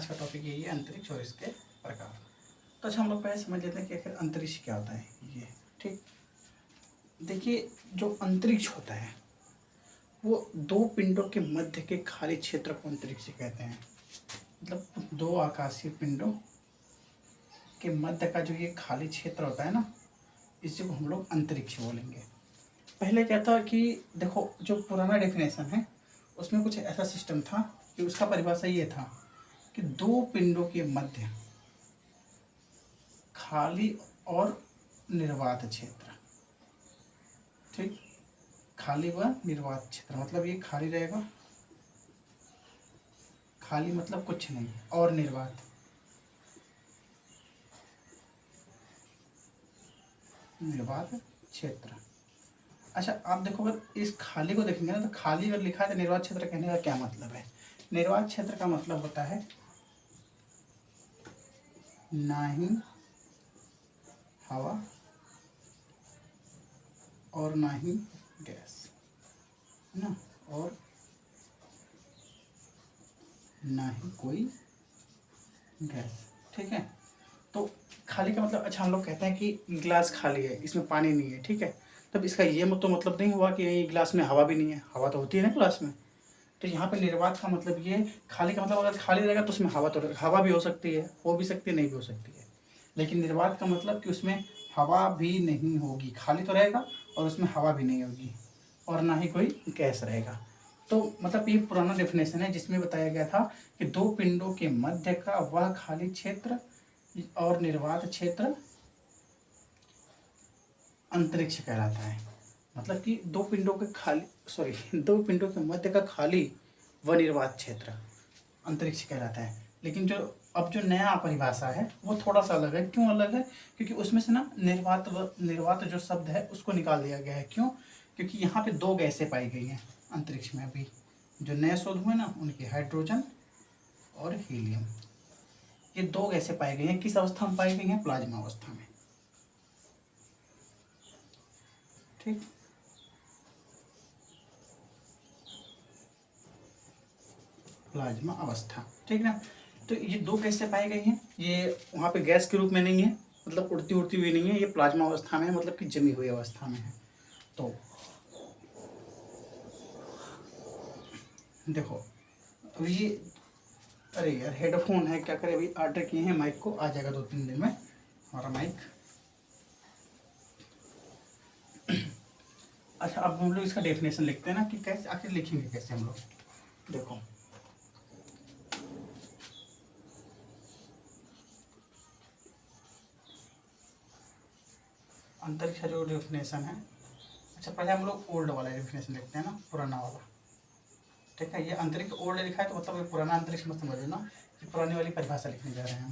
आज का टॉपिक यही है, अंतरिक्ष और इसके प्रकार। तो अच्छा, हम लोग पहले समझ लेते हैं कि आखिर अंतरिक्ष क्या होता है। ये ठीक, देखिए, जो अंतरिक्ष होता है वो दो पिंडों के मध्य के खाली क्षेत्र को अंतरिक्ष कहते हैं। मतलब दो आकाशीय पिंडों के मध्य का जो ये खाली क्षेत्र होता है ना, इसी को हम लोग अंतरिक्ष बोलेंगे। पहले क्या था कि देखो, जो पुराना डेफिनेशन है उसमें कुछ ऐसा सिस्टम था कि उसका परिभाषा ये था कि दो पिंडों के मध्य खाली और निर्वात क्षेत्र। ठीक, खाली व निर्वात क्षेत्र मतलब ये खाली रहेगा, खाली मतलब कुछ नहीं, और निर्वात क्षेत्र। अच्छा, आप देखो, अगर इस खाली को देखेंगे ना, तो खाली अगर लिखा है तो निर्वात क्षेत्र कहने का क्या मतलब है। निर्वात क्षेत्र का मतलब होता है ना ही हवा और ना ही गैस, है ना, और ना ही कोई गैस। ठीक है, तो खाली का मतलब, अच्छा हम लोग कहते हैं कि गिलास खाली है, इसमें पानी नहीं है, ठीक है, तब इसका ये तो मतलब नहीं हुआ कि नहीं गिलास में हवा भी नहीं है, हवा तो होती है ना गिलास में। तो यहाँ पे निर्वात का मतलब ये, खाली का मतलब अगर खाली रहेगा तो उसमें हवा भी हो सकती है, हो भी सकती है, नहीं भी हो सकती है। लेकिन निर्वात का मतलब कि उसमें हवा भी नहीं होगी, खाली तो रहेगा और उसमें हवा भी नहीं होगी और ना ही कोई गैस रहेगा। तो मतलब ये पुराना डेफिनेशन है जिसमें बताया गया था कि दो पिंडों के मध्य का वह खाली क्षेत्र और निर्वात क्षेत्र अंतरिक्ष कहलाता है। मतलब कि दो पिंडों के मध्य का खाली व निर्वात क्षेत्र अंतरिक्ष कहलाता है। लेकिन जो अब जो नया परिभाषा है वो थोड़ा सा अलग है। क्यों अलग है? क्योंकि उसमें से ना निर्वात जो शब्द है उसको निकाल दिया गया है। क्यों? क्योंकि यहाँ पे दो गैसें पाई गई हैं अंतरिक्ष में। अभी जो नए शोध हुए ना उनके, हाइड्रोजन और हीलियम, ये दो गैसें पाई गई हैं। किस अवस्था में पाई गई हैं? प्लाज्मा अवस्था में। ठीक, प्लाज्मा अवस्था, ठीक ना। तो ये दो कैसे पाई गई हैं? ये वहाँ पे गैस के रूप में नहीं है, मतलब उड़ती उड़ती हुई नहीं है, ये प्लाज्मा अवस्था में है, मतलब कि जमी हुई अवस्था में है। तो देखो, अभी ये, अरे यार हेडफोन है, क्या करें, अभी ऑर्डर किए हैं, माइक को आ जाएगा 2-3 दिन में हमारा माइक। अच्छा, अब हम लोग इसका डेफिनेशन लिखते हैं ना कि कैसे, आखिर लिखेंगे कैसे हम लोग। देखो, अंतरिक्ष का जो डेफिनेशन है, अच्छा पहले हम लोग ओल्ड वाला डेफिनेशन लिखते हैं ना, पुराना वाला। ठीक है, ये अंतरिक्ष ओल्ड लिखा है तो मतलब ये पुराना अंतरिक्ष मत समझ लेना कि पुरानी वाली परिभाषा लिखने जा रहे हैं हम।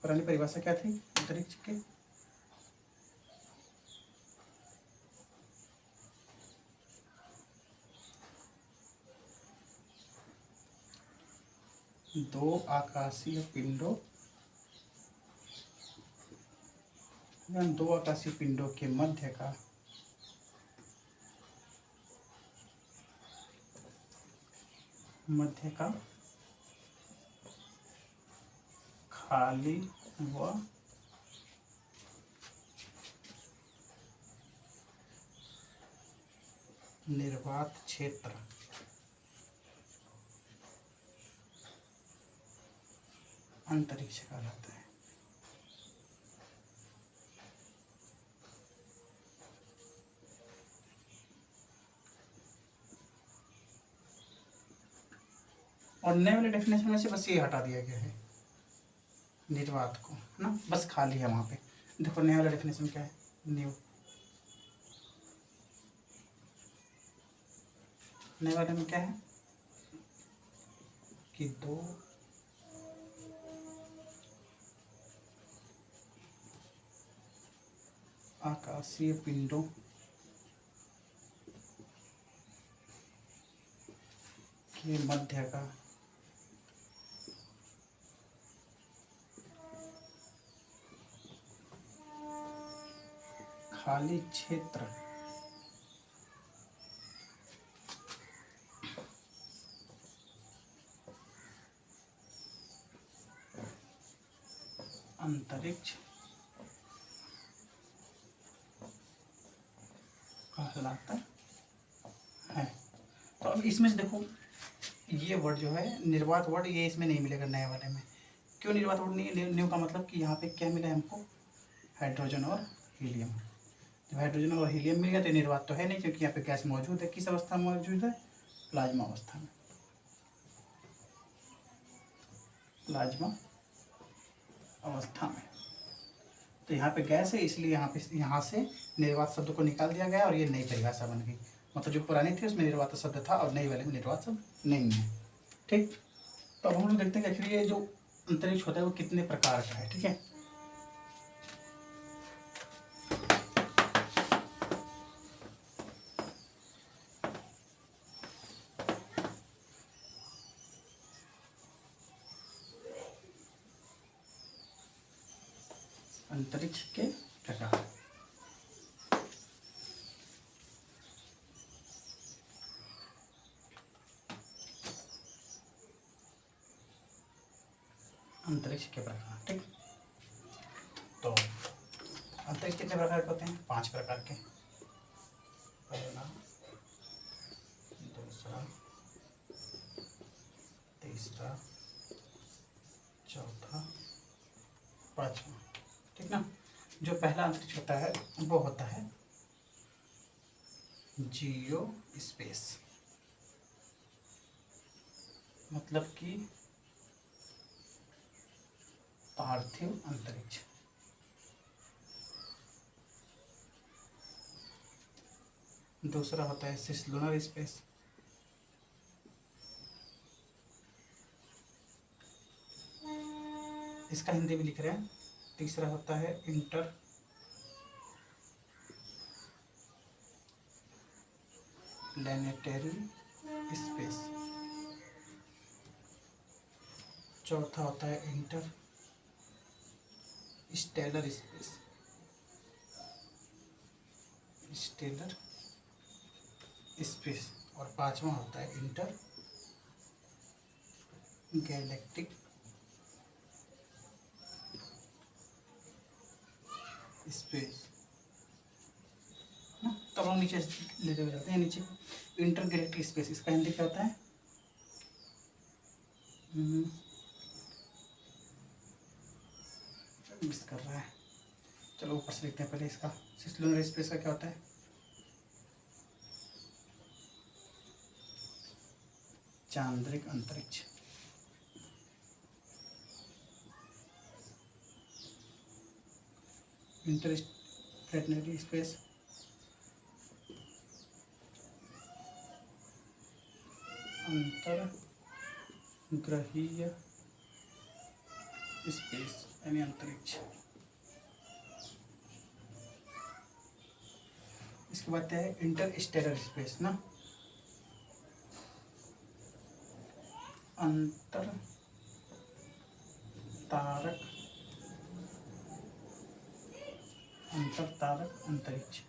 पुरानी परिभाषा क्या थी अंतरिक्ष की? दो आकाशीय पिंडों या दो आकाशीय पिंडों के मध्य का खाली व निर्वात क्षेत्र अंतरिक्ष कहलाता है। और नए वाले डेफिनेशन में से बस ये हटा दिया गया है, निर्वात को, है ना, बस खाली है वहाँ पे। देखो नया वाला डेफिनेशन क्या है, न्यू, नए वाले में क्या है कि दो आकाशीय पिंडों के मध्य का खाली क्षेत्र अंतरिक्ष कहलाता है। तो अब इसमें से देखो ये वर्ड जो है निर्वात वर्ड, ये इसमें नहीं मिलेगा नए वाले में। क्यों निर्वात वर्ड नहीं है? न्यू का मतलब कि यहाँ पे क्या मिला है हमको, हाइड्रोजन और हीलियम। जब हाइड्रोजन और हीलियम मिल गया तो निर्वात तो है नहीं, क्योंकि यहाँ पे गैस मौजूद है। किस अवस्था में मौजूद है? प्लाज्मा अवस्था में। प्लाज्मा अवस्था में तो यहाँ पे गैस है, इसलिए यहाँ से निर्वात शब्द को निकाल दिया गया और ये नई परिभाषा बन गई। मतलब जो पुरानी थी उसमें निर्वात शब्द था और नई वाले में निर्वात शब्द नहीं है। ठीक, तो अब हम लोग देखते हैं कि आखिर ये जो अंतरिक्ष होता है वो कितने प्रकार का है। ठीक है, अंतरिक्ष के प्रकार। अंतरिक्ष के प्रकार। ठीक, तो अंतरिक्ष कितने प्रकार के होते हैं? 5 प्रकार के। पहला, दूसरा, तीसरा, चौथा, पांचवा। ठीक ना। जो पहला अंतरिक्ष होता है वो होता है जियो स्पेस, मतलब कि पार्थिव अंतरिक्ष। दूसरा होता है सिसलुनर स्पेस, इसका हिंदी भी लिख रहे हैं। तीसरा होता है इंटर प्लैनेटरी स्पेस। चौथा होता है interstellar space, stellar space. और पांचवा होता है इंटर गैलेक्टिक स्पेस। तब हम नीचे लेते हुए जाते हैं। नीचे इंटर गैलेक्टिक स्पेस, इसका हिंदी क्या होता है? मिस कर रहा है, चलो ऊपर से लिखते हैं पहले इसका। सिसलुनर स्पेस का क्या होता है? चांद्रिक अंतरिक्ष। इंटरप्लेनेटरी स्पेस अंतरग्रहीय स्पेस यानी अंतरिक्ष। इसके बाद है इंटरस्टेलर स्पेस ना, अंतर तारक अंतरिक्ष।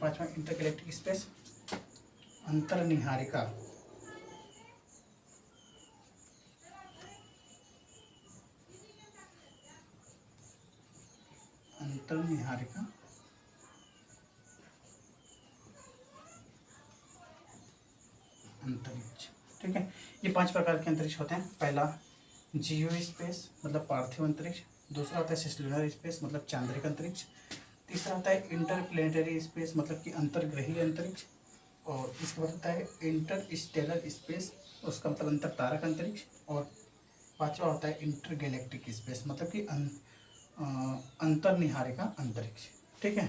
पांचवा इंटरगैलेक्टिक स्पेस, अंतर्निहारिका। अंतर्निहारिका अंतरिक्ष। ठीक है, ये 5 प्रकार के अंतरिक्ष होते हैं। पहला जियो स्पेस मतलब पार्थिव अंतरिक्ष। दूसरा होता है सिसलुनर स्पेस मतलब चांद्रिक अंतरिक्ष। तीसरा होता है इंटरप्लेनेटरी स्पेस मतलब कि अंतर्ग्रहीय अंतरिक्ष। और इसके बाद होता है इंटरस्टेलर स्पेस, उसका मतलब अंतर तारक अंतरिक्ष। और पांचवा होता है इंटरगैलेक्टिक स्पेस मतलब कि अंतर्निहारिका अंतरिक्ष। ठीक है,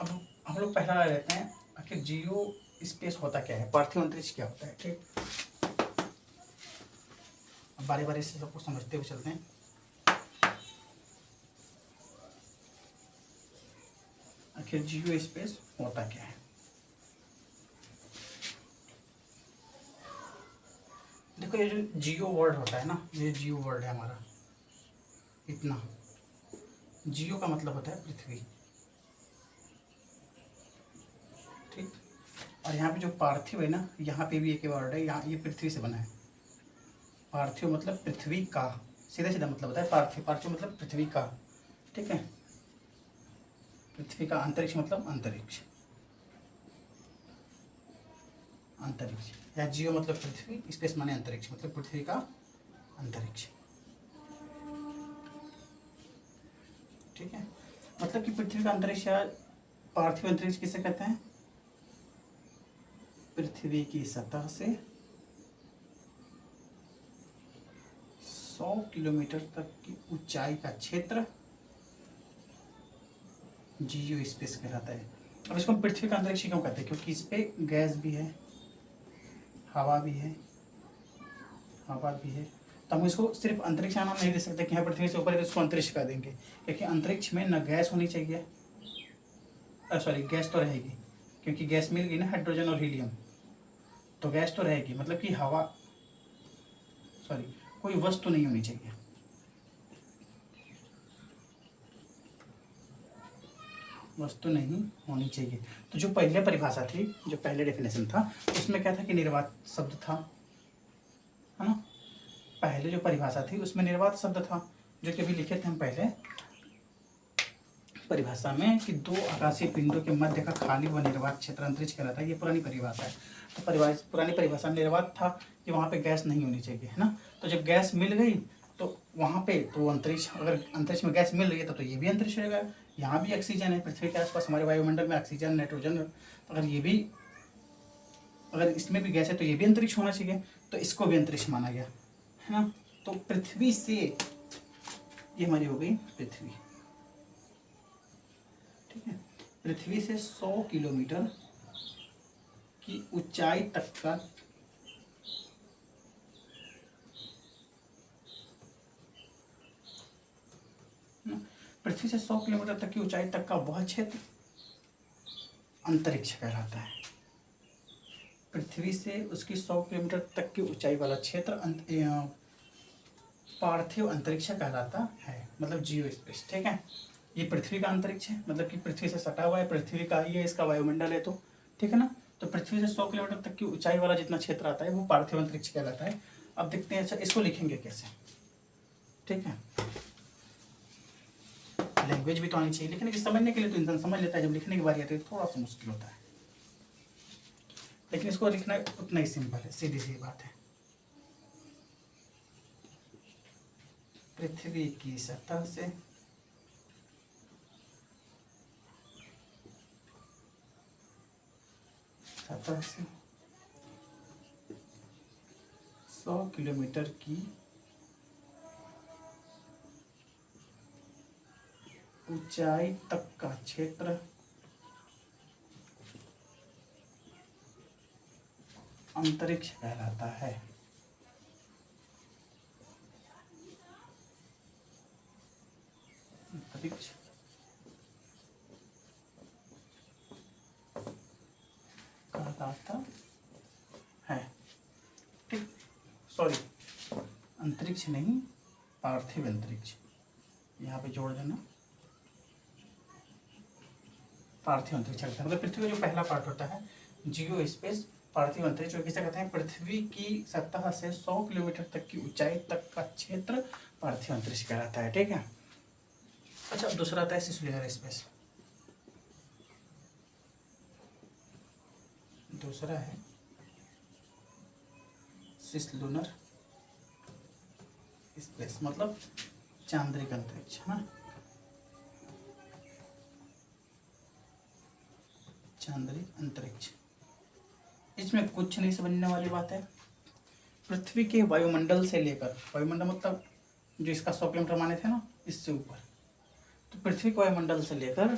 अब हम लोग पहला लेते हैं आखिर जियो स्पेस होता क्या है, पार्थिव अंतरिक्ष क्या होता है। ठीक, अब बारी बारी से सबको समझते हुए चलते हैं। आखिर जियो स्पेस होता क्या है? देखो ये जो जियो वर्ड होता है ना, ये जियो वर्ड है हमारा, इतना जियो का मतलब होता है पृथ्वी। ठीक, और यहाँ पे जो पार्थिव है ना, यहाँ पे भी एक वर्ड है, यहाँ ये पृथ्वी से बना है। पार्थिव मतलब पृथ्वी का, सीधा सीधा मतलब होता है पार्थिव। पार्थिव मतलब पृथ्वी का, ठीक है। पृथ्वी का, अंतरिक्ष मतलब अंतरिक्ष, अंतरिक्ष। या जियो मतलब पृथ्वी, स्पेस माने अंतरिक्ष, मतलब पृथ्वी का अंतरिक्ष, ठीक है। मतलब कि पृथ्वी का अंतरिक्ष या पार्थिव अंतरिक्ष किसे कहते हैं? पृथ्वी की सतह से 100 किलोमीटर तक की ऊंचाई का क्षेत्र जियो स्पेस कहलाता है। अब इसको हम पृथ्वी का अंतरिक्ष क्यों कहते हैं? क्योंकि इस पे गैस भी है, हवा भी है, हवा भी है। तो हम इसको सिर्फ अंतरिक्ष नाम नहीं दे सकते कि हाँ पृथ्वी से ऊपर है तो इसको अंतरिक्ष कह देंगे, क्योंकि अंतरिक्ष में न गैस होनी चाहिए, सॉरी गैस तो रहेगी, क्योंकि गैस मिल गई ना, हाइड्रोजन और हीलियम, तो गैस तो रहेगी, मतलब कि हवा, सॉरी कोई वस्तु नहीं होनी चाहिए, वस्तु नहीं होनी चाहिए। तो जो पहले परिभाषा थी, जो पहले डेफिनेशन था, उसमें क्या था कि निर्वात शब्द था, है ना। पहले जो परिभाषा थी उसमें निर्वात शब्द था, जो कि अभी लिखे थे हम पहले परिभाषा में, कि दो आकाशीय पिंडों के मध्य का खाली व निर्वात क्षेत्र अंतरिक्ष कहलाता है। ये पुरानी परिभाषा है। तो पुरानी परिभाषा में निर्वात था कि वहाँ पे गैस नहीं होनी चाहिए, है ना। तो जब गैस मिल गई तो वहाँ पे तो अंतरिक्ष, अगर अंतरिक्ष में गैस मिल रही है तो ये भी अंतरिक्ष रहेगा। यहाँ भी ऑक्सीजन है, पृथ्वी के आसपास हमारे वायुमंडल में ऑक्सीजन, नाइट्रोजन, अगर ये भी, अगर इसमें भी गैस है तो ये भी अंतरिक्ष होना चाहिए, तो इसको भी अंतरिक्ष माना गया, है ना। तो पृथ्वी से, ये हमारी हो गई पृथ्वी, ठीक है। पृथ्वी से 100 किलोमीटर की ऊंचाई तक का पृथ्वी से 100 किलोमीटर तक की ऊंचाई तक का वह क्षेत्र अंतरिक्ष कहलाता है। पृथ्वी से उसकी 100 किलोमीटर तक की ऊंचाई वाला क्षेत्र पार्थिव अंतरिक्ष कहलाता है, मतलब जियो स्पेस, ठीक है। ये पृथ्वी का अंतरिक्ष है, मतलब कि पृथ्वी से सटा हुआ है, पृथ्वी का ही है, इसका वायुमंडल है, तो ठीक है ना। तो पृथ्वी से 100 किलोमीटर तक की ऊंचाई वाला जितना क्षेत्र आता है वो पार्थिव अंतरिक्ष कहलाता है। अब देखते हैं, अच्छा इसको लिखेंगे कैसे, ठीक है। लैंग्वेज भी तो आनी चाहिए लिखने की, समझने के लिए तो इंसान समझ लेता है, जब लिखने की बारी आती है तो थोड़ा सा मुश्किल होता है, लेकिन इसको लिखना उतना ही सिंपल है, सीधी सी बात है। पृथ्वी की सतह से सतह से 100 किलोमीटर की ऊंचाई तक का क्षेत्र अंतरिक्ष कहलाता है। अंतरिक्ष कहलाता है, ठीक। सॉरी, अंतरिक्ष नहीं, पार्थिव अंतरिक्ष, यहाँ पे जोड़ देना, पार्थिव अंतरिक्ष कहता है। मतलब पृथ्वी का जो पहला पार्ट होता है जियो स्पेस, पार्थिव अंतरिक्ष, जो किसे कहते हैं? पृथ्वी की सतह से 100 किलोमीटर तक की ऊंचाई तक का क्षेत्र पार्थिव अंतरिक्ष कहलाता है, ठीक है। अच्छा, दूसरा आता है सिसलुनर स्पेस, दूसरा है सिसलुनर स्पेस, मतलब चांद्रिक अंतरिक्ष, है ना, चांद्रिक अंतरिक्ष। इसमें कुछ नहीं समझने वाली बात है। पृथ्वी के वायुमंडल से लेकर, वायुमंडल मतलब जो इसका 100 किलोमीटर माने थे ना, इससे ऊपर, तो पृथ्वी के वायुमंडल से लेकर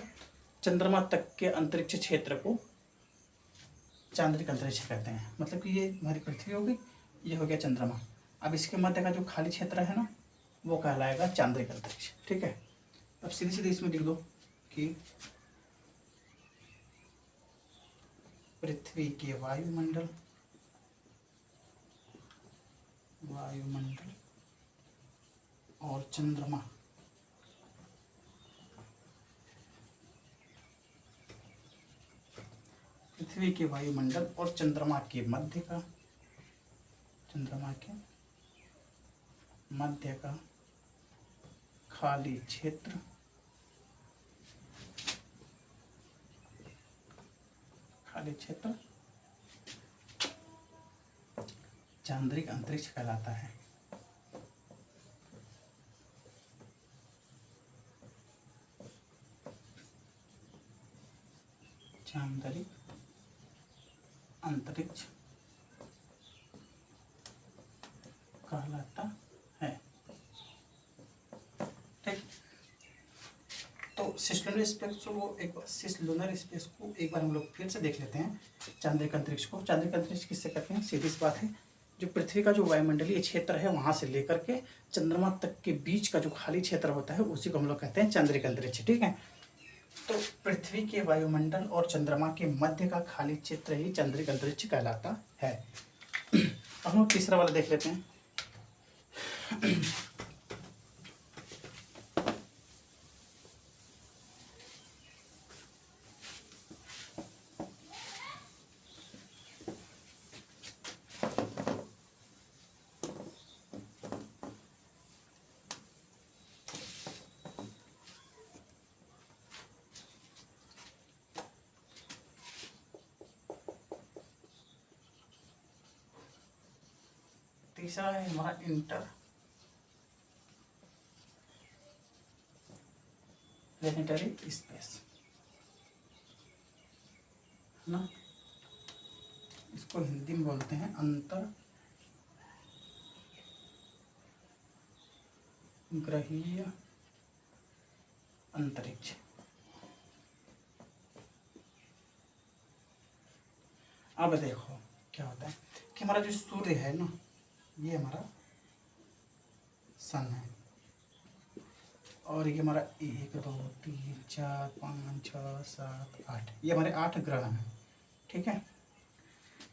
चंद्रमा तक के अंतरिक्ष क्षेत्र को चांद्रिक अंतरिक्ष कहते हैं। मतलब कि ये हमारी पृथ्वी हो गई, ये हो गया चंद्रमा, अब इसके मध्य का जो खाली क्षेत्र है ना, वो कहलाएगा चांद्रिक अंतरिक्ष, ठीक है। अब सीधे सीधे इसमें लिख दो कि पृथ्वी के वायुमंडल और चंद्रमा पृथ्वी के वायुमंडल और चंद्रमा के मध्य का, चंद्रमा के मध्य का खाली क्षेत्र चांद्रिक अंतरिक्ष कहलाता है। चांद्रिक अंतरिक्ष कहलाता है। ठीक, तो सिस्लुनर स्पेस को एक बार हम लोग फिर से देख लेते हैं। चांद्रिक अंतरिक्ष को, चांद्रिक अंतरिक्ष किससे कहते हैं? सीधी सी बात है, जो पृथ्वी का जो वायुमंडलीय क्षेत्र है वहां से लेकर के चंद्रमा तक के बीच का जो खाली क्षेत्र होता है उसी को हम लोग कहते हैं चांद्रिक अंतरिक्ष। ठीक है, तो पृथ्वी के वायुमंडल और चंद्रमा के मध्य का खाली क्षेत्र ही चांद्रिक अंतरिक्ष कहलाता है। अब हम लोग तीसरा वाला देख लेते हैं। तीसरा है हमारा इंटर प्लेनेटरी स्पेस, है ना, इसको हिंदी में बोलते हैं अंतर ग्रहीय अंतरिक्ष। अब देखो क्या होता है कि हमारा जो सूर्य है ना, ये हमारा सन है और ये हमारा 1 2 3 4 5 6 7 8, ये हमारे 8 ग्रह हैं। ठीक है,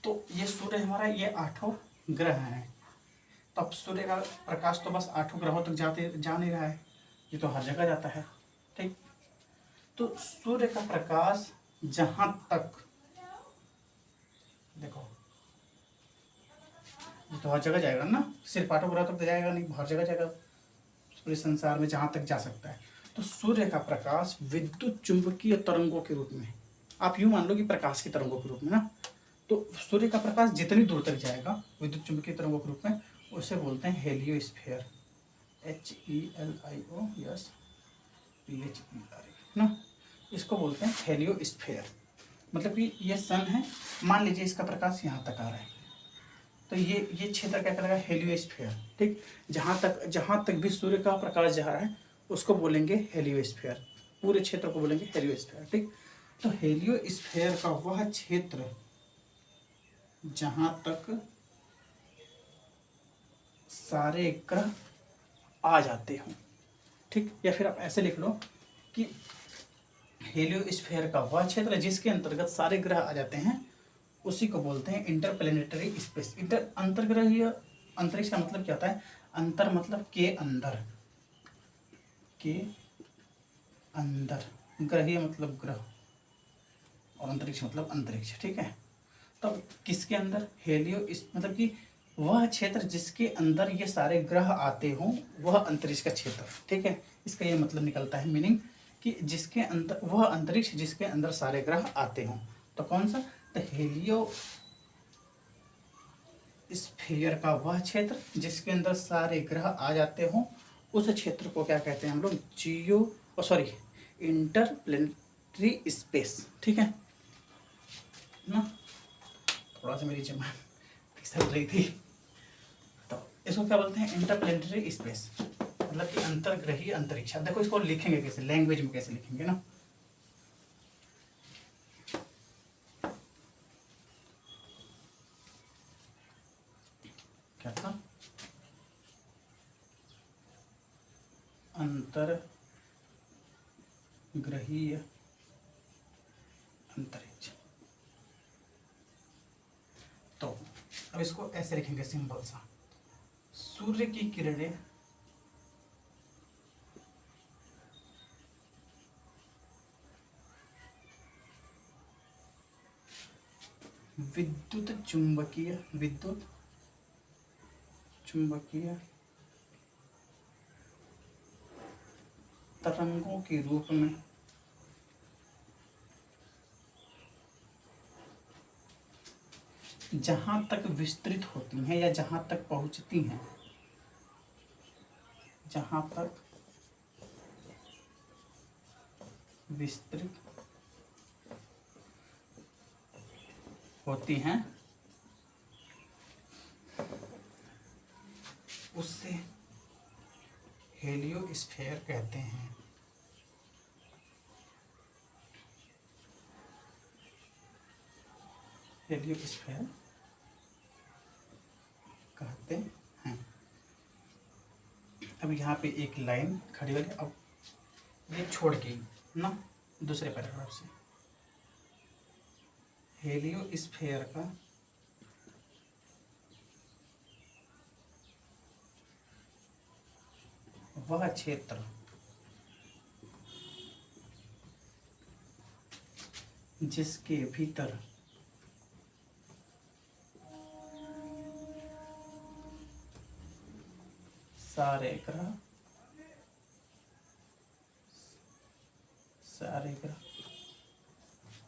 तो ये सूर्य हमारा, ये 8 ग्रह हैं। तो अब सूर्य का प्रकाश तो बस 8 ग्रहों तक जा नहीं रहा है, ये तो हर जगह जाता है। ठीक, तो सूर्य का प्रकाश जहां तक, देखो ये तो हर जगह जाएगा ना, सिर्फ 8 ग्रह तक तो जाएगा नहीं, हर जगह जाएगा पूरे संसार में जहाँ तक जा सकता है। तो सूर्य का प्रकाश विद्युत चुंबकीय तरंगों के रूप में, आप यूँ मान लो कि प्रकाश की तरंगों के रूप में ना, तो सूर्य का प्रकाश जितनी दूर तक जाएगा विद्युत चुंबकीय तरंगों के रूप में, उसे बोलते हैं हेलियोस्फीयर, HELIOSPHERE ना, इसको बोलते हैं हेलियोस्फीयर। मतलब कि ये सन है, मान लीजिए इसका प्रकाश यहाँ तक आ रहा है, तो ये क्षेत्र क्या कहलाएगा? हेलियोस्फीयर। ठीक, जहाँ तक भी सूर्य का प्रकाश जा रहा है उसको बोलेंगे हेलियोस्फीयर, पूरे क्षेत्र को बोलेंगे हेलियोस्फीयर। ठीक, तो हेलियोस्फीयर का वह क्षेत्र जहाँ तक सारे ग्रह आ जाते हों। ठीक, या फिर आप ऐसे लिख लो कि हेलियोस्फीयर का वह क्षेत्र जिसके अंतर्गत सारे ग्रह आ जाते हैं उसी को बोलते हैं इंटरप्लेनेटरी स्पेस। अंतर्ग्रहीय अंतरिक्ष का मतलब क्या होता है? अंतर मतलब के अंदर, ग्रहीय मतलब ग्रह और अंतरिक्ष मतलब अंतरिक्ष। ठीक है, तब किसके अंदर? मतलब कि वह क्षेत्र जिसके अंदर ये सारे ग्रह आते हों वह अंतरिक्ष का क्षेत्र। ठीक है, इसका ये मतलब निकलता है मीनिंग कि जिसके अंदर, वह अंतरिक्ष जिसके अंदर सारे ग्रह आते हों। तो कौन सा? तो हेलियोस्फीयर का वह क्षेत्र जिसके अंदर सारे ग्रह आ जाते हों, उस क्षेत्र को क्या कहते हैं हम लोग? Interplanetary space. ठीक है ना, थोड़ा सा मेरी जमा फिसल रही थी। तो इसको क्या बोलते हैं? इंटरप्लेनेटरी स्पेस, मतलब कि अंतर्ग्रहीय अंतरिक्ष। देखो इसको लिखेंगे कैसे, लैंग्वेज में कैसे लिखेंगे ना, क्या था? अंतर्ग्रहीय अंतरिक्ष। तो अब इसको ऐसे लिखेंगे सिंपल सा, सूर्य की किरणें विद्युत चुंबकीय तरंगों के रूप में जहां तक विस्तृत होती हैं या जहां तक पहुंचती हैं, जहां तक विस्तृत होती हैं उससे हेलियोस्फीयर कहते हैं। हेलियोस्फीयर कहते हैं। अब यहाँ पे एक लाइन खड़ी हो गई, अब ये छोड़ के ना दूसरे पैराग्राफ से, हेलियोस्फीयर का वह क्षेत्र जिसके भीतर सारे ग्रह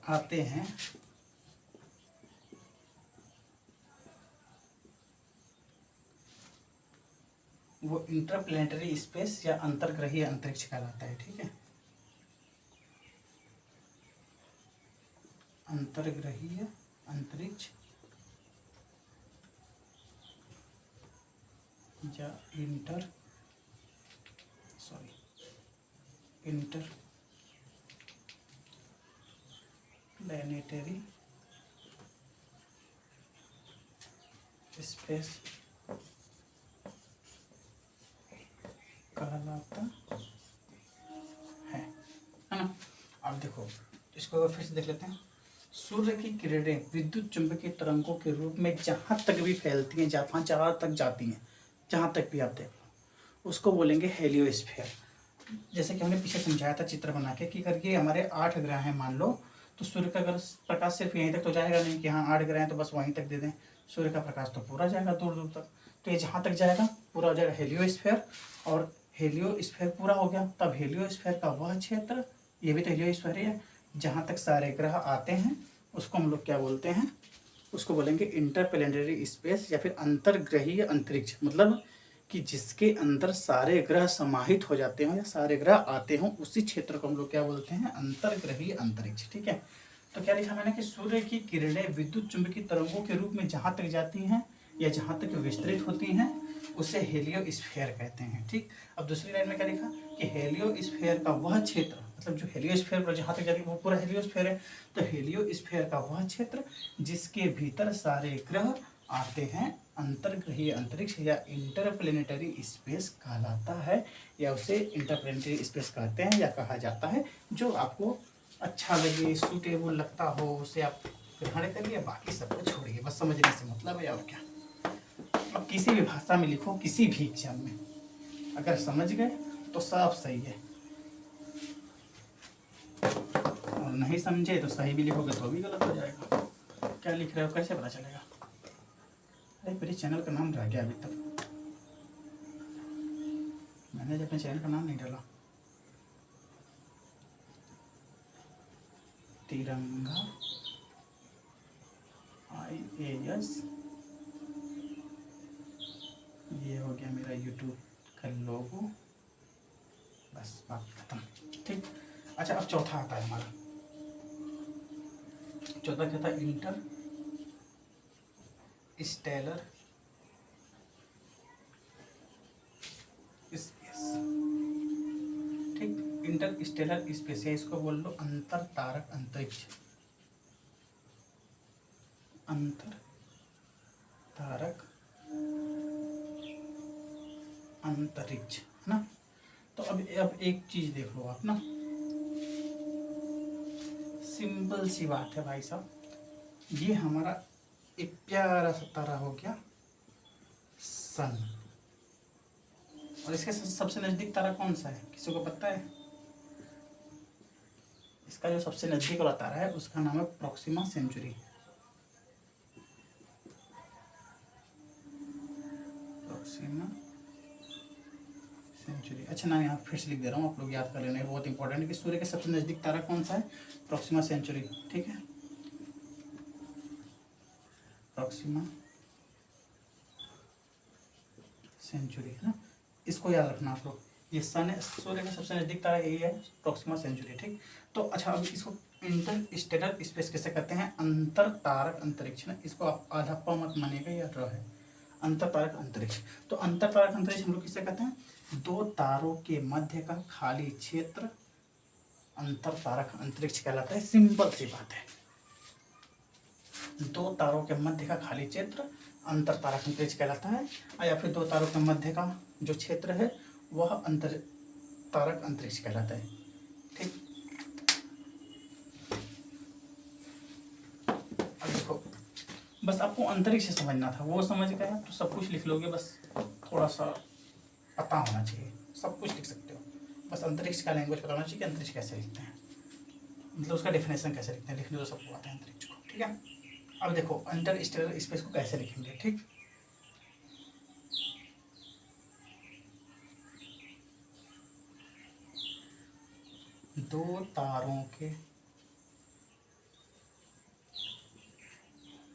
आते हैं, वो इंटरप्लेनेटरी स्पेस या अंतर्ग्रहीय अंतरिक्ष कहलाता है। ठीक है, अंतर्ग्रहीय अंतरिक्ष या इंटरप्लेनेटरी स्पेस कहलाता है ना। अब देखो इसको फिर से देख लेते हैं। सूर्य की किरणें विद्युत चुंबकीय तरंगों के रूप में जहां तक भी फैलती हैं, जहां तक जाती हैं, जहां तक भी आप देख लो, उसको बोलेंगे हेलियोस्फीयर। जैसे कि हमने पीछे समझाया था चित्र बना के कि करके हमारे 8 ग्रह हैं मान लो, तो सूर्य का अगर प्रकाश सिर्फ यहीं तक तो जाएगा नहीं कि हाँ 8 ग्रह हैं तो बस वहीं तक दे दें। सूर्य का प्रकाश तो पूरा जाएगा दूर दूर तक, तो ये जहाँ तक जाएगा पूरा हो जाएगा हेलियोस्फीयर। और हेलियोस्फीयर पूरा हो गया तब हेलियोस्फीयर का वह क्षेत्र, ये भी तो हेलियोस्फीयर है, जहाँ तक सारे ग्रह आते हैं उसको हम लोग क्या बोलते हैं, उसको बोलेंगे इंटरप्लेनेटरी स्पेस या फिर अंतर्ग्रहीय अंतरिक्ष। मतलब कि जिसके अंदर सारे ग्रह समाहित हो जाते हों या सारे ग्रह आते हों, उसी क्षेत्र को हम लोग क्या बोलते हैं, अंतर्ग्रहीय अंतरिक्ष। ठीक है, तो क्या लिखा मैंने कि सूर्य की किरणें विद्युत चुंबकीय तरंगों के रूप में जहाँ तक जाती हैं या जहाँ तक विस्तृत होती हैं उसे हेलियोस्फीयर कहते हैं। ठीक, अब दूसरी लाइन में क्या लिखा कि हेलियोस्फीयर का वह क्षेत्र, मतलब जो हेलियोस्फीयर पर जहाँ तक जाती है वो पूरा हेलियोस्फीयर है, तो हेलियोस्फीयर का वह क्षेत्र जिसके भीतर सारे ग्रह आते हैं अंतर्ग्रहीय अंतरिक्ष या इंटरप्लेनेटरी स्पेस कहलाता है, या उसे इंटरप्लेनेटरी स्पेस कहते हैं या कहा जाता है। जो आपको अच्छा लगे, सूटेबल लगता हो उसे आप ग्रहण करिए, बाकी सबको छोड़िए, बस समझने से मतलब है और क्या। अब किसी भी भाषा में लिखो, किसी भी एग्जाम में अगर समझ गए तो सब सही है, और नहीं समझे तो सही भी लिखोगे तो भी गलत हो जाएगा। क्या लिख रहे हो कैसे पता चलेगा? अरे मेरे चैनल का नाम रह गया अभी तक, मैंने अपने चैनल का नाम नहीं डाला। तिरंगा IAS, ये हो गया मेरा YouTube का लोगो, बस बात खत्म। ठीक, अच्छा अब चौथा आता है हमारा, चौथा क्या था, इंटर स्टेलर स्पेस। ठीक, इंटर स्टेलर स्पेस है, इसको बोल लो अंतर तारक अंतरिक्ष, अंतर तारक अंतरिक्ष है ना। तो अब एक चीज देख लो आप ना, सिंपल सी बात है भाई साहब, ये हमारा एक प्यारा सा तारा हो गया सन, और इसके सबसे नजदीक तारा कौन सा है, किसी को पता है? इसका जो सबसे नजदीक वाला तारा है उसका नाम है प्रॉक्सिमा सेंचुरी। Proxima Centauri. अच्छा ना, यहाँ फिर से लिख दे रहा हूँ, आप लोग याद कर लेना, बहुत इंपॉर्टेंट है कि सूर्य के सबसे नज़दीक तारा कौन सा है, प्रॉक्सिमा सेंचुरी। ठीक है, प्रॉक्सिमा सेंचुरी है ना, इसको याद रखना आप लोग। ये सन है, सूर्य का सबसे नज़दीक तारा यही है, प्रॉक्सिमा सेंचुरी। ठीक, तो अच्छा अब इसको इंटर स्टेलर स्पेस कैसे कहते हैं, अंतर तारक अंतरिक्ष ना, इसको आप आधा प मत मानिएगा, यह र है, अंतर तारक अंतरिक्ष। तो अंतर तारक अंतरिक्ष हम लोग किसे कहते हैं, दो तारों के मध्य का खाली क्षेत्र अंतर तारक अंतरिक्ष कहलाता है। सिंपल सी बात है, दो तारों के मध्य का खाली क्षेत्र अंतर तारक अंतरिक्ष कहलाता है, या फिर दो तारों के मध्य का जो क्षेत्र है वह अंतर तारक अंतरिक्ष कहलाता है। ठीक, अब देखो, बस आपको अंतरिक्ष से समझना था, वो समझ गए तो सब कुछ लिख लोगे, बस थोड़ा सा पता होना चाहिए, सब कुछ लिख सकते हो, बस अंतरिक्ष का लैंग्वेज पता होना चाहिए कि अंतरिक्ष कैसे लिखते हैं, मतलब उसका डेफिनेशन कैसे लिखते हैं, लिखने तो सबको आता है अंतरिक्ष को। ठीक है, अब देखो अंतर स्टेलर स्पेस को कैसे लिखेंगे। ठीक, दो तारों के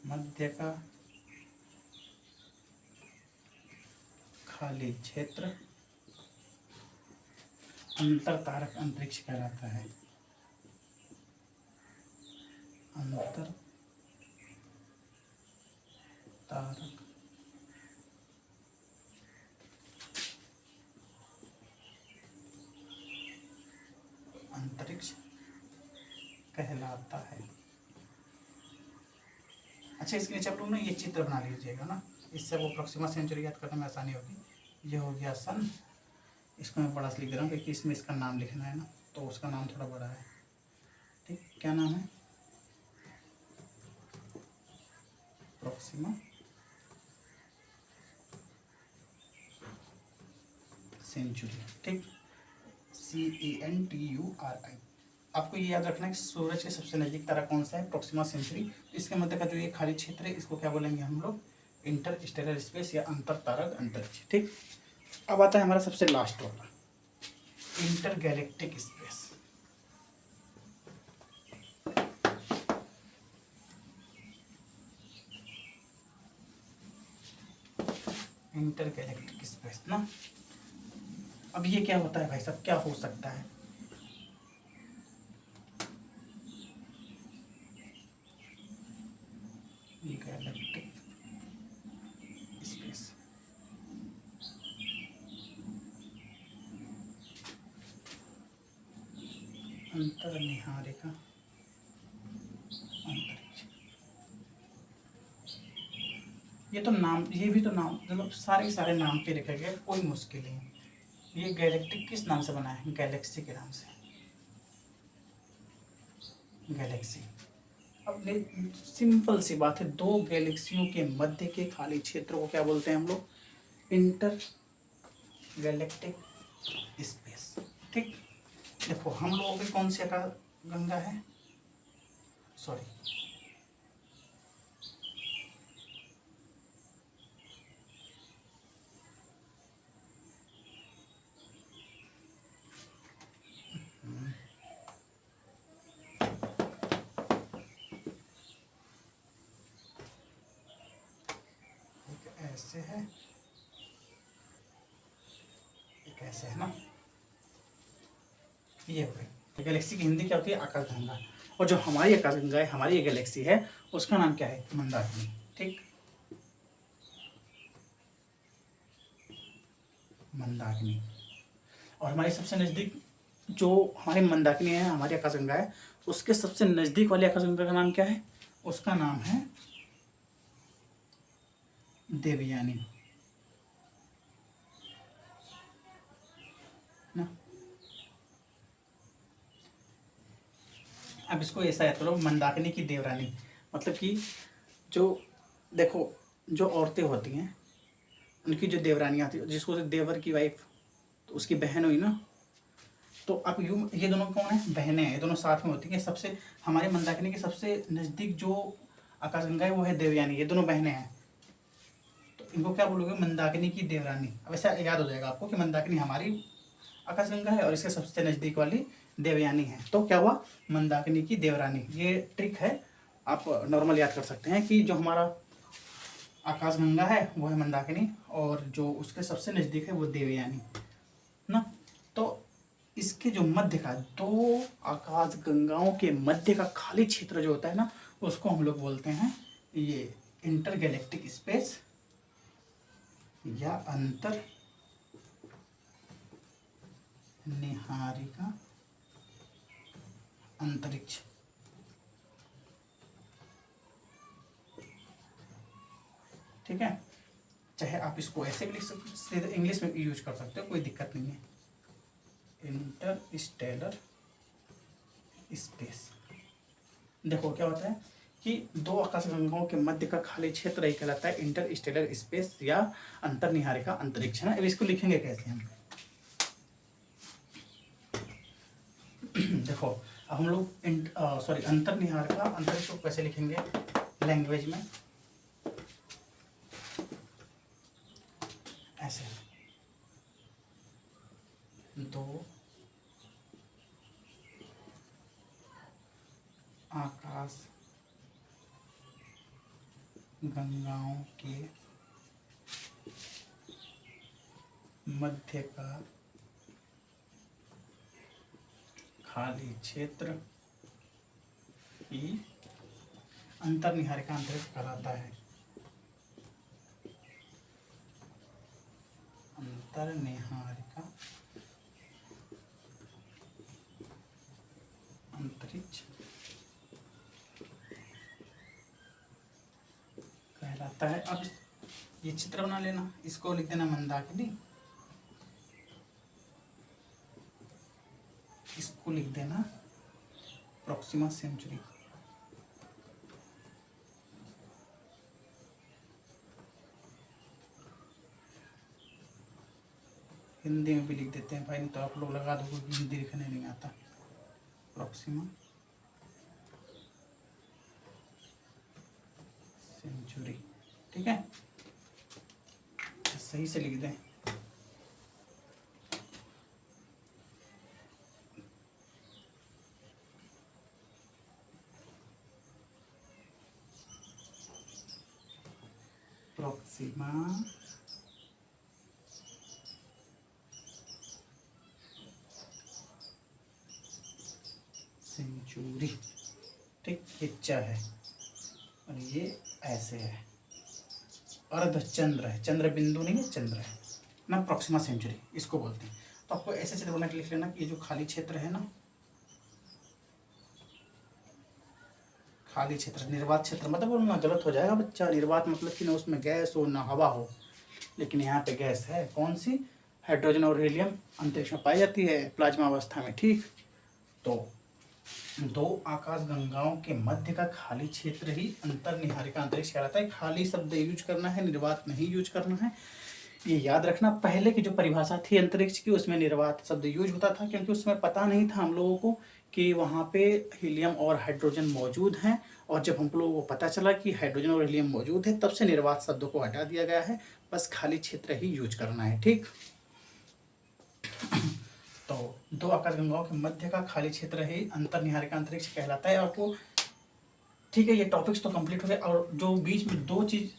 मध्य का खाली क्षेत्र अंतर तारक अंतरिक्ष कहलाता है। अंतर तारक अंतरिक्ष कहलाता है। अच्छा, इसके नीचे आप लोग ना ये चित्र बना लीजिएगा ना, इससे वो प्रॉक्सिमा सेंचुरी याद करने में आसानी होगी। ये हो गया सन, इसको मैं बड़ा से लिख रहा हूँ क्योंकि इसमें इसका नाम लिखना है ना, तो उसका नाम थोड़ा बड़ा है। ठीक, क्या नाम है, प्रॉक्सिमा सेंचुरी। ठीक, CENTURI। आपको ये याद रखना है कि सूरज के सबसे नज़दीक तारा कौन सा है, प्रॉक्सिमा सेंचुरी। इसके मध्य का जो ये खाली क्षेत्र है इसको क्या बोलेंगे हम लोग, इंटर स्टेलर स्पेस या अंतर तारक अंतरिक्ष। ठीक, अब आता है हमारा सबसे लास्ट वाला, inter galactic space. Inter galactic space ना, अब ये क्या होता है भाई साहब, क्या हो सकता है, गैलेक्टिक स्पेस, अंतर्निहारिका अंतरिक्ष। ये तो नाम, ये भी तो नाम, मतलब सारे सारे नाम पे रखे गए, कोई मुश्किल नहीं। ये गैलेक्टिक किस नाम से बना है, गैलेक्सी के नाम से, गैलेक्सी। अब सिंपल सी बात है, दो गैलेक्सियों के मध्य के खाली क्षेत्र को क्या बोलते हैं हम लोग, इंटर गैलेक्टिक स्पेस। ठीक, देखो हम लोगों की कौन सी आकाश गंगा है, सॉरी ऐसे है, एक ऐसे है ना, ये हो गई गैलेक्सी की हिंदी क्या होती है, आकाशगंगा। और जो हमारी आकाशगंगा है, हमारी ये गैलेक्सी है, उसका नाम क्या है, मंदाकिनी। ठीक, मंदाकिनी। और हमारी सबसे नज़दीक जो हमारी मंदाकिनी है, हमारी आकाशगंगा है, उसके सबसे नज़दीक वाली आकाशगंगा का नाम क्या है, उसका नाम है देवयानी ना। अब इसको ऐसा याद करो, मंदाकिनी की देवरानी, मतलब कि जो देखो जो औरतें होती हैं उनकी जो देवरानियाँ थी, जिसको देवर की वाइफ, तो उसकी बहन हुई ना, तो अब यूँ ये दोनों कौन है, बहनें हैं, ये दोनों साथ में होती हैं। सबसे हमारे मंदाकिनी के सबसे नज़दीक जो आकाशगंगा है वो है देवयानी, ये दोनों बहनें हैं। तो इनको क्या बोलोगे, मंदाकिनी की देवरानी। अब ऐसा याद हो जाएगा आपको कि मंदाकिनी हमारी आकाशगंगा है और इसके सबसे नज़दीक वाली देवयानी है। तो क्या हुआ, मंदाकिनी की देवरानी। ये ट्रिक है, आप नॉर्मल याद कर सकते हैं कि जो हमारा आकाशगंगा है वो है मंदाकिनी और जो उसके सबसे नज़दीक है वो देवयानी ना। तो इसके जो मध्य का, दो आकाश गंगाओं के मध्य का खाली क्षेत्र जो होता है ना, उसको हम लोग बोलते हैं ये इंटरगैलेक्टिक स्पेस या अंतर निहारिका अंतरिक्ष। ठीक है, चाहे आप इसको ऐसे भी लिख सकते, सीधे इंग्लिश में भी यूज कर सकते हो, कोई दिक्कत नहीं है। Interstellar space. देखो क्या होता है कि दो आकाशगंगाओं के मध्य का खाली क्षेत्र ही कहलाता है इंटरस्टेलर स्पेस या अंतर्निहारिका अंतरिक्ष ना। अब इसको लिखेंगे कैसे हम देखो, अब हम लोग सॉरी अंतर्निहारिका अंतरिक्ष को कैसे लिखेंगे लैंग्वेज में, ऐसे दो आकाश गंगाओं के मध्य का खाली क्षेत्र ही अंतर्निहारिका अंतरिक्ष कहलाता है। अंतर्निहारिका अंतरिक्ष कहलाता है। अब ये चित्र बना लेना, इसको लिख देना मंदाकिनी, इसको लिख देना प्रॉक्सिमा सेंचुरी। हिंदी में भी लिख देते हैं भाई, नहीं तो आप लोग लगा दो कि हिंदी लिखने नहीं आता। प्रॉक्सिमा सेंचुरी, ठीक है, सही से लिख दें। प्रॉक्सिमा सेंचुरी, ठीक, ये च है और ये ऐसे है, अर्ध चंद्र है, चंद्र बिंदु नहीं है, चंद्र है ना, प्रॉक्सिमा सेंचुरी इसको बोलते हैं। तो आपको ऐसे चित्र बना के लिख लेना कि ये जो खाली क्षेत्र है ना, खाली क्षेत्र, निर्वात क्षेत्र मतलब बोलना गलत हो जाएगा बच्चा। निर्वात मतलब कि ना उसमें गैस हो ना हवा हो, लेकिन यहाँ पे गैस है। कौन सी, हाइड्रोजन और हीलियम अंतरिक्ष में पाई जाती है प्लाज्मा अवस्था में। ठीक, तो दो आकाश गंगाओं के मध्य का खाली क्षेत्र ही अंतर्निहारिका अंतरिक्ष कहलाता है। खाली शब्द यूज करना है, निर्वात नहीं यूज करना है, ये याद रखना। पहले की जो परिभाषा थी अंतरिक्ष की उसमें निर्वात शब्द यूज होता था, क्योंकि उसमें पता नहीं था हम लोगों को कि वहाँ पे हीलियम और हाइड्रोजन मौजूद हैं। और जब हम लोगों को पता चला कि हाइड्रोजन और हीलियम मौजूद है, तब से निर्वात शब्दों को हटा दिया गया है, बस खाली क्षेत्र ही यूज करना है। ठीक, तो दो आकाशगंगाओं के मध्य का खाली क्षेत्र ही अंतर्निहारिका अंतरिक्ष कहलाता है। आपको ठीक है, ये टॉपिक्स तो कंप्लीट हो गए, और जो बीच में दो चीज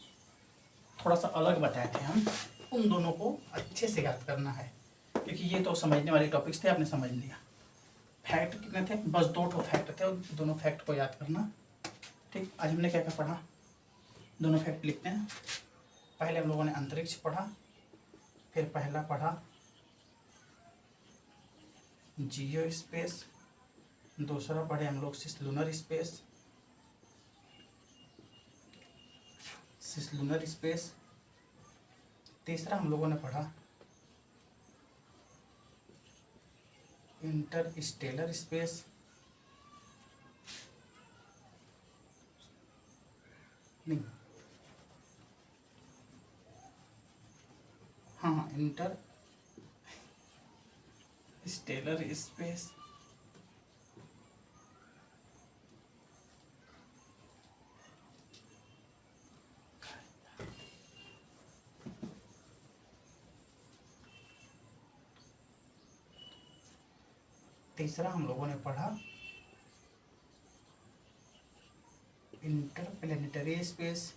थोड़ा सा अलग बताए थे हम, उन दोनों को अच्छे से याद करना है, क्योंकि ये तो समझने वाले टॉपिक्स थे, आपने समझ लिया। फैक्ट कितने थे, बस 2 फैक्ट थे, दोनों फैक्ट को याद करना। ठीक, आज हमने क्या क्या पढ़ा, दोनों फैक्ट लिखते हैं। पहले हम लोगों ने अंतरिक्ष पढ़ा, फिर पहला पढ़ा जियो स्पेस, दूसरा पढ़े हम लोग सिसलुनर स्पेस, सिसलुनर स्पेस, तीसरा हम लोगों ने पढ़ा इंटरस्टेलर स्पेस, नहीं हाँ इंटर स्टेलर स्पेस, तीसरा हम लोगों ने पढ़ा इंटरप्लेनेटरी स्पेस।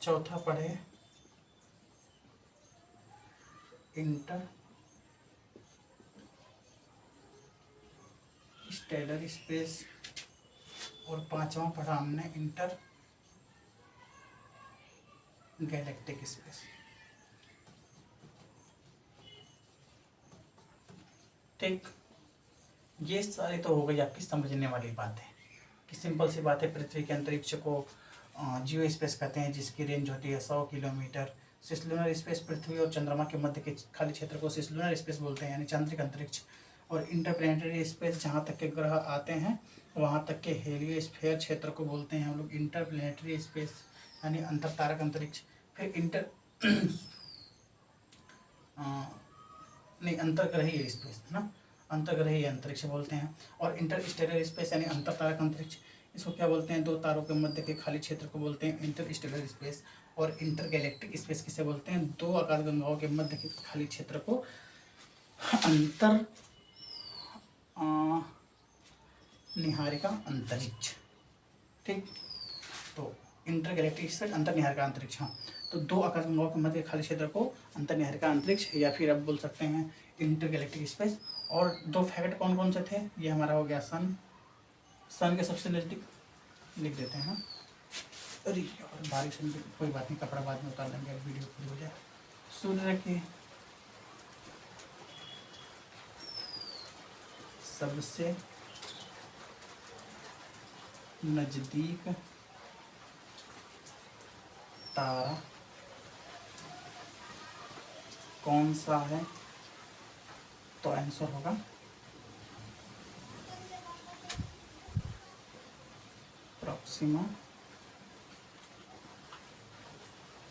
चौथा पढ़े इंटर स्टेलर स्पेस। और पांचवा पढ़ा हमने इंटर गैलेक्टिक स्पेस। ठीक, ये सारी तो हो गई आपकी समझने वाली बातें कि सिंपल सी बात है। पृथ्वी के अंतरिक्ष को जियो स्पेस कहते हैं, जिसकी रेंज होती है 100 किलोमीटर। सिसलुनर स्पेस पृथ्वी और चंद्रमा के मध्य के खाली क्षेत्र को सिसलुनर स्पेस बोलते हैं, यानी चांद्रिक अंतरिक्ष। और इंटरप्लेनेटरी स्पेस, जहाँ तक के ग्रह आते हैं वहाँ तक के हेलियोस्फीयर क्षेत्र को बोलते हैं हम लोग इंटरप्लेनेटरी स्पेस, यानी अंतरतारक अंतरिक्ष। फिर नहीं, अंतर्ग्रहीय स्पेस है ना, अंतर्ग्रहीय अंतरिक्ष बोलते हैं। और इंटरस्टेलर स्पेस यानी अंतरतारक अंतरिक्ष, इसको क्या बोलते हैं? दो तारों के मध्य के खाली क्षेत्र को बोलते हैं इंटरस्टेलर स्पेस। और इंटरगैलेक्टिक स्पेस किसे बोलते हैं? दो आकाशगंगाओं के मध्य के खाली क्षेत्र को अंतर निहारिका अंतरिक्ष। ठीक, तो इंटरगैलेक्टिक स्पेस अंतर्निहारिका अंतरिक्ष। हाँ, तो दो आकाशगंगाओं के मध्य खाली क्षेत्र को अंतर्निहारिका अंतरिक्ष या फिर अब बोल सकते हैं इंटरगैलेक्टिक स्पेस। और दो फैक्ट कौन कौन से थे? ये हमारा हो गया सन के सबसे नज़दीक लिख देते हैं। अरे यार बारिश सुन के, कोई बात नहीं, कपड़ा बाद में उतार देंगे, वीडियो पूरी हो जाए। सूर्य के सबसे नजदीक तारा कौन सा है? तो आंसर होगा प्रॉक्सिमा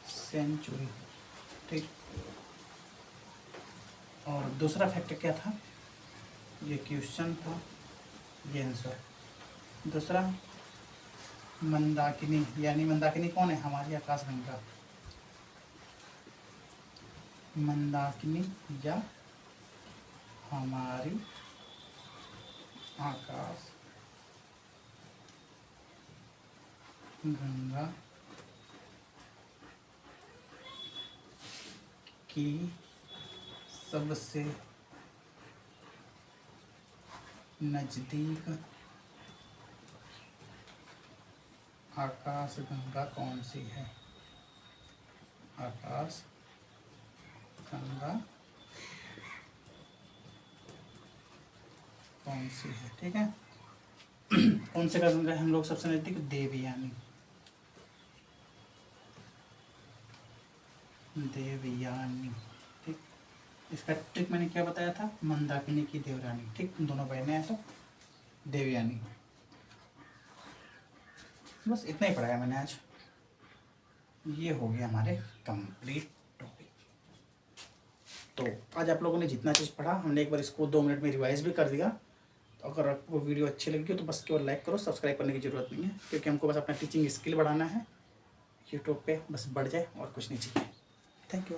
सेंचुरी। ठीक, और दूसरा फैक्ट क्या था? ये क्वेश्चन था, ये आंसर। दूसरा मंदाकिनी, यानी मंदाकिनी कौन है? हमारी आकाशगंगा मंदाकिनी या हमारी आकाश गंगा की सबसे नजदीक आकाश गंगा कौन सी है? आकाश गंगा कौन सी है? ठीक है, कौन से का गंगा है हम लोग सबसे नजदीक? देवयानी। देवयानी। ठीक, इसका ट्रिक मैंने क्या बताया था? मंदाकिनी की देवरानी। ठीक, दोनों बहनें हैं तो देवयानी। बस इतना ही पढ़ाया मैंने आज। ये हो गया हमारे कंप्लीट टॉपिक। तो आज आप लोगों ने जितना चीज़ पढ़ा, हमने एक बार इसको 2 मिनट में रिवाइज भी कर दिया। तो अगर आपको वीडियो अच्छी लगी हो तो बस केवल लाइक करो, सब्सक्राइब करने की ज़रूरत नहीं है, क्योंकि हमको बस अपना टीचिंग स्किल बढ़ाना है। यूट्यूब पे बस बढ़ जाए और कुछ नहीं चाहिए। Thank you.